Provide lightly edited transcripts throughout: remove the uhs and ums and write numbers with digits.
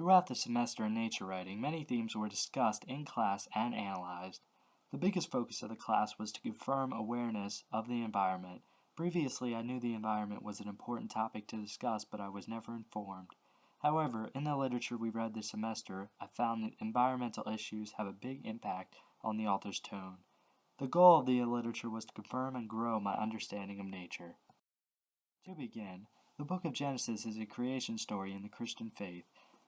Throughout the semester in nature writing, many themes were discussed in class and analyzed. The biggest focus of the class was to confirm awareness of the environment. Previously, I knew the environment was an important topic to discuss, but I was never informed. However, in the literature we read this semester, I found that environmental issues have a big impact on the author's tone. The goal of the literature was to confirm and grow my understanding of nature. To begin, the book of Genesis is a creation story in the Christian faith.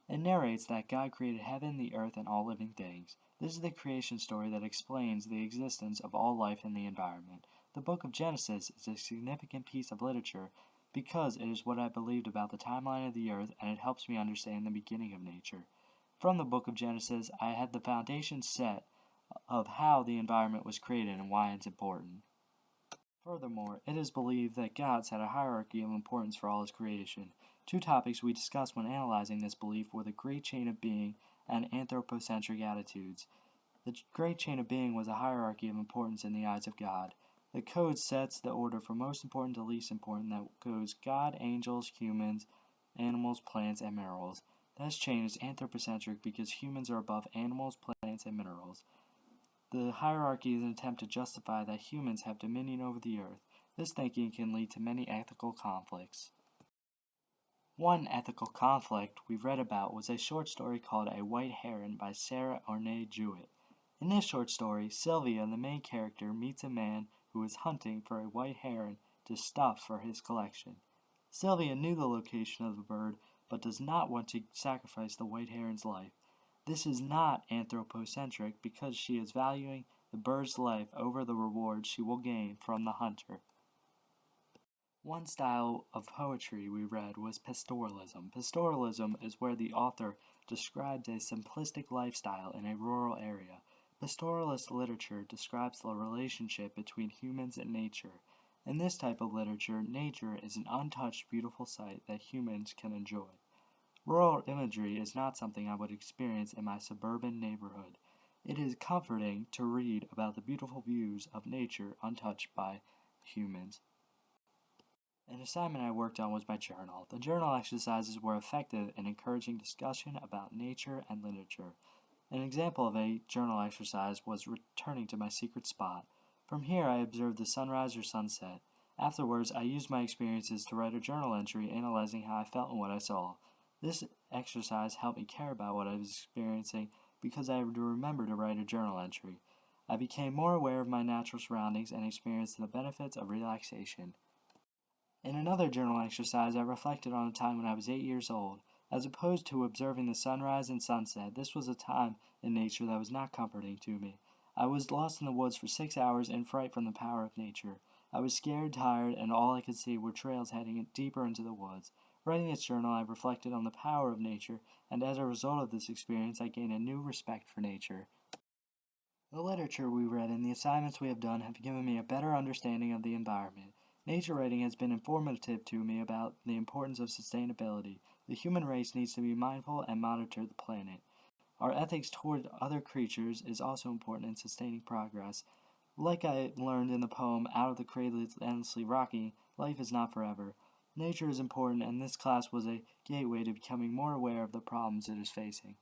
It narrates that God created heaven, the earth, and all living things. This is the creation story that explains the existence of all life in the environment. The book of Genesis is a significant piece of literature because it is what I believed about the timeline of the earth, and it helps me understand the beginning of nature. From the book of Genesis, I had the foundation set of how the environment was created and why it's important. Furthermore, it is believed that God set a hierarchy of importance for all his creation. Two topics we discussed when analyzing this belief were the Great Chain of Being and anthropocentric attitudes. The Great Chain of Being was a hierarchy of importance in the eyes of God. The code sets the order from most important to least important that goes God, angels, humans, animals, plants, and minerals. This chain is anthropocentric because humans are above animals, plants, and minerals. The hierarchy is an attempt to justify that humans have dominion over the earth. This thinking can lead to many ethical conflicts. One ethical conflict we read about was a short story called A White Heron by Sarah Orne Jewett. In this short story, Sylvia, the main character, meets a man who is hunting for a white heron to stuff for his collection. Sylvia knew the location of the bird, but does not want to sacrifice the white heron's life. This is not anthropocentric because she is valuing the bird's life over the reward she will gain from the hunter. One style of poetry we read was pastoralism. Pastoralism is where the author describes a simplistic lifestyle in a rural area. Pastoralist literature describes the relationship between humans and nature. In this type of literature, nature is an untouched, beautiful sight that humans can enjoy. Rural imagery is not something I would experience in my suburban neighborhood. It is comforting to read about the beautiful views of nature untouched by humans. An assignment I worked on was my journal. The journal exercises were effective in encouraging discussion about nature and literature. An example of a journal exercise was returning to my secret spot. From here, I observed the sunrise or sunset. Afterwards, I used my experiences to write a journal entry analyzing how I felt and what I saw. This exercise helped me care about what I was experiencing because I had to remember to write a journal entry. I became more aware of my natural surroundings and experienced the benefits of relaxation. In another journal exercise, I reflected on a time when I was 8 years old. As opposed to observing the sunrise and sunset, this was a time in nature that was not comforting to me. I was lost in the woods for 6 hours in fright from the power of nature. I was scared, tired, and all I could see were trails heading deeper into the woods. Writing this journal, I reflected on the power of nature, and as a result of this experience, I gained a new respect for nature. The literature we read and the assignments we have done have given me a better understanding of the environment. Nature writing has been informative to me about the importance of sustainability. The human race needs to be mindful and monitor the planet. Our ethics toward other creatures is also important in sustaining progress. Like I learned in the poem Out of the Cradle It's Endlessly Rocky, life is not forever. Nature is important, and this class was a gateway to becoming more aware of the problems it is facing.